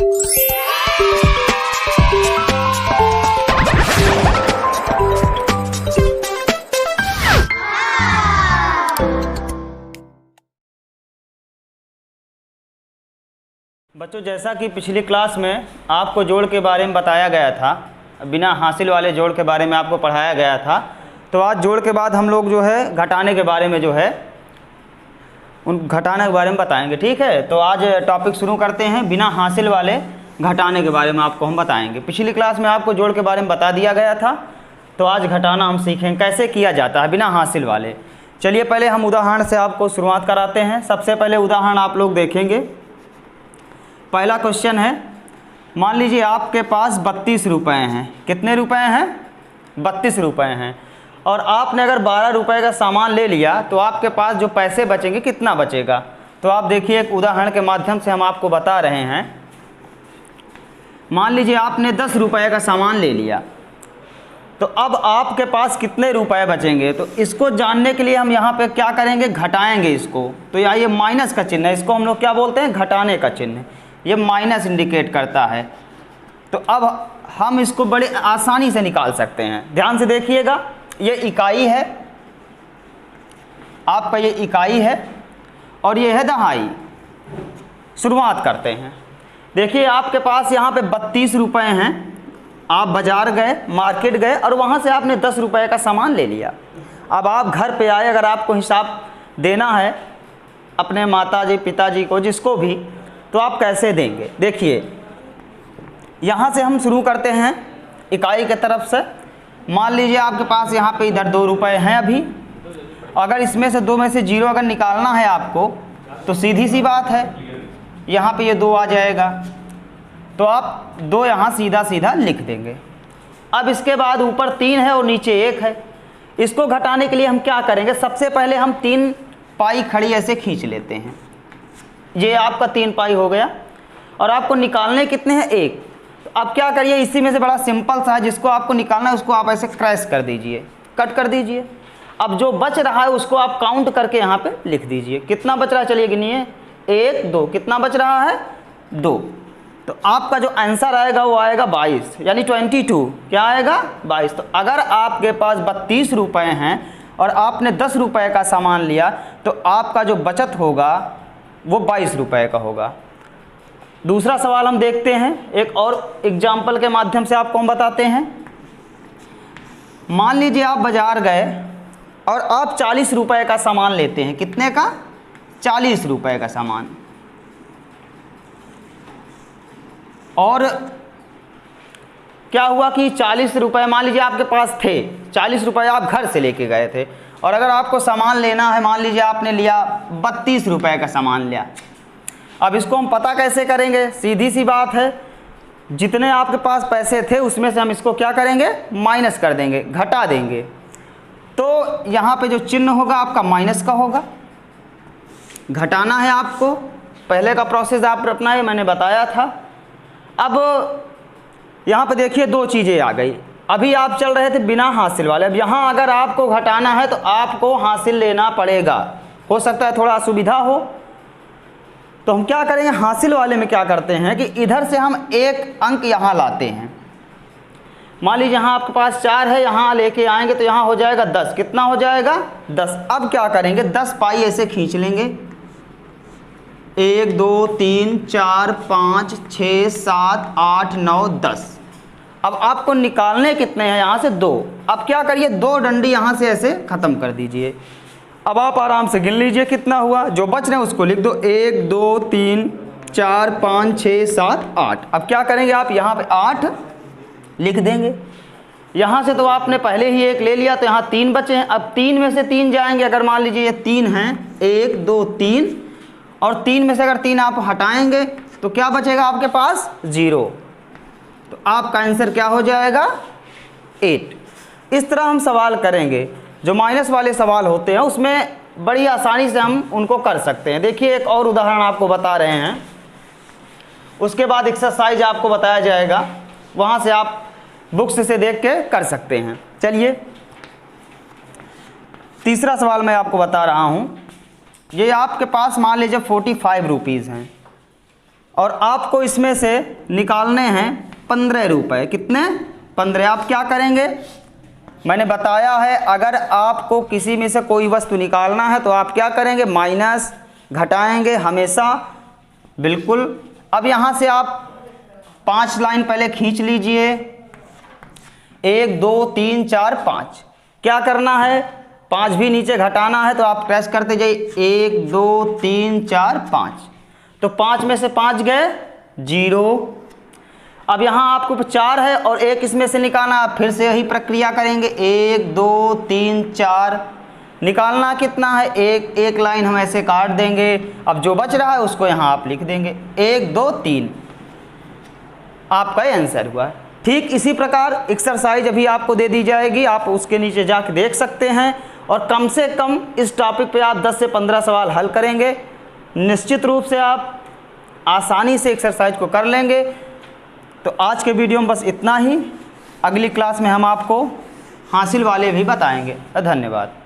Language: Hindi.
बच्चों, जैसा कि पिछली क्लास में आपको जोड़ के बारे में बताया गया था, बिना हासिल वाले जोड़ के बारे में आपको पढ़ाया गया था, तो आज जोड़ के बाद हम लोग जो है घटाने के बारे में जो है उन घटाने के बारे में बताएंगे। ठीक है, तो आज टॉपिक शुरू करते हैं। बिना हासिल वाले घटाने के बारे में आपको हम बताएंगे। पिछली क्लास में आपको जोड़ के बारे में बता दिया गया था, तो आज घटाना हम सीखेंगे कैसे किया जाता है बिना हासिल वाले। चलिए पहले हम उदाहरण से आपको शुरुआत कराते हैं। सबसे पहले उदाहरण आप लोग देखेंगे। पहला क्वेश्चन है, मान लीजिए आपके पास 32 रुपये हैं। कितने रुपए हैं? 32 रुपये हैं। और आपने अगर 12 रुपये का सामान ले लिया तो आपके पास जो पैसे बचेंगे कितना बचेगा? तो आप देखिए, एक उदाहरण के माध्यम से हम आपको बता रहे हैं। मान लीजिए आपने 10 रुपये का सामान ले लिया, तो अब आपके पास कितने रुपए बचेंगे? तो इसको जानने के लिए हम यहाँ पे क्या करेंगे? घटाएंगे इसको। तो यहाँ ये माइनस का चिन्ह है, इसको हम लोग क्या बोलते हैं? घटाने का चिन्ह। ये माइनस इंडिकेट करता है। तो अब हम इसको बड़े आसानी से निकाल सकते हैं। ध्यान से देखिएगा, ये इकाई है, आपका ये इकाई है और ये है दहाई। शुरुआत करते हैं। देखिए आपके पास यहाँ पे 32 रुपये हैं। आप बाज़ार गए, मार्केट गए और वहाँ से आपने 10 रुपये का सामान ले लिया। अब आप घर पे आए, अगर आपको हिसाब देना है अपने माताजी पिताजी को, जिसको भी, तो आप कैसे देंगे? देखिए यहाँ से हम शुरू करते हैं इकाई के तरफ से। मान लीजिए आपके पास यहाँ पे इधर 2 रुपये हैं अभी। अगर इसमें से 2 में से 0 अगर निकालना है आपको, तो सीधी सी बात है, यहाँ पे ये 2 आ जाएगा, तो आप 2 यहाँ सीधा सीधा लिख देंगे। अब इसके बाद ऊपर 3 है और नीचे 1 है। इसको घटाने के लिए हम क्या करेंगे? सबसे पहले हम 3 पाई खड़ी ऐसे खींच लेते हैं। ये आपका 3 पाई हो गया और आपको निकालने कितने हैं? 1। तो अब क्या करिए, इसी में से बड़ा सिंपल सा है, जिसको आपको निकालना है उसको आप ऐसे क्रैश कर दीजिए, कट कर दीजिए। अब जो बच रहा है उसको आप काउंट करके यहाँ पे लिख दीजिए। कितना बच रहा है? चलिए गिनिए, 1 2। कितना बच रहा है? 2। तो आपका जो आंसर आएगा वो आएगा 22, यानी 22। क्या आएगा? 22। तो अगर आपके पास 32 रुपये हैं और आपने 10 रुपये का सामान लिया, तो आपका जो बचत होगा वो 22 रुपये का होगा। दूसरा सवाल हम देखते हैं, एक और एग्जाम्पल के माध्यम से आपको हम बताते हैं। मान लीजिए आप बाज़ार गए और आप 40 रुपये का सामान लेते हैं। कितने का? 40 रुपये का सामान। और क्या हुआ कि 40 रुपये मान लीजिए आपके पास थे, 40 रुपये आप घर से लेके गए थे, और अगर आपको सामान लेना है, मान लीजिए आपने लिया 32 रुपये का सामान लिया। अब इसको हम पता कैसे करेंगे? सीधी सी बात है, जितने आपके पास पैसे थे उसमें से हम इसको क्या करेंगे? माइनस कर देंगे, घटा देंगे। तो यहाँ पे जो चिन्ह होगा आपका माइनस का होगा। घटाना है आपको, पहले का प्रोसेस आप अपनाए, मैंने बताया था। अब यहाँ पे देखिए 2 चीज़ें आ गई। अभी आप चल रहे थे बिना हासिल वाले, अब यहाँ अगर आपको घटाना है तो आपको हासिल लेना पड़ेगा। हो सकता है थोड़ा असुविधा हो, तो हम क्या करेंगे? हासिल वाले में क्या करते हैं कि इधर से हम 1 अंक यहाँ लाते हैं। मान लीजिए यहाँ आपके पास 4 है, यहाँ लेके आएंगे तो यहाँ हो जाएगा 10। कितना हो जाएगा? 10। अब क्या करेंगे? 10 पाई ऐसे खींच लेंगे। 1 2 3 4 5 6 7 8 9 10। अब आपको निकालने कितने हैं? यहाँ से 2। अब क्या करिए? 2 डंडी यहाँ से ऐसे ख़त्म कर दीजिए। अब आप आराम से गिन लीजिए कितना हुआ। जो बच रहे हैं उसको लिख दो, 1 2 3 4 5 6 7 8। अब क्या करेंगे? आप यहाँ पे 8 लिख देंगे। यहाँ से तो आपने पहले ही 1 ले लिया, तो यहाँ 3 बचे हैं। अब 3 में से 3 जाएंगे। अगर मान लीजिए ये 3 हैं, 1 2 3, और 3 में से अगर 3 आप हटाएंगे तो क्या बचेगा आपके पास? 0। तो आपका आंसर क्या हो जाएगा? 8। इस तरह हम सवाल करेंगे। जो माइनस वाले सवाल होते हैं उसमें बड़ी आसानी से हम उनको कर सकते हैं। देखिए एक और उदाहरण आपको बता रहे हैं, उसके बाद एक्सरसाइज आपको बताया जाएगा, वहाँ से आप बुक्स से देख के कर सकते हैं। चलिए तीसरा सवाल मैं आपको बता रहा हूँ। ये आपके पास मान लीजिए 45 रुपीज़ हैं। और आपको इसमें से निकालने हैं 15 रुपये। कितने? 15। आप क्या करेंगे? मैंने बताया है अगर आपको किसी में से कोई वस्तु निकालना है तो आप क्या करेंगे? माइनस, घटाएंगे हमेशा, बिल्कुल। अब यहाँ से आप 5 लाइन पहले खींच लीजिए, 1 2 3 4 5। क्या करना है? 5 भी नीचे घटाना है तो आप प्रेस करते जाइए, 1 2 3 4 5। तो 5 में से 5 गए 0। अब यहाँ आपको 4 है और 1 इसमें से निकालना, आप फिर से यही प्रक्रिया करेंगे, 1 2 3 4। निकालना कितना है? 1 लाइन हम ऐसे काट देंगे। अब जो बच रहा है उसको यहाँ आप लिख देंगे, 1 2 3। आपका आंसर हुआ। ठीक इसी प्रकार एक्सरसाइज अभी आपको दे दी जाएगी, आप उसके नीचे जाके देख सकते हैं और कम से कम इस टॉपिक पे आप 10 से 15 सवाल हल करेंगे, निश्चित रूप से आप आसानी से एक्सरसाइज को कर लेंगे। तो आज के वीडियो में बस इतना ही। अगली क्लास में हम आपको हासिल वाले भी बताएंगे। धन्यवाद।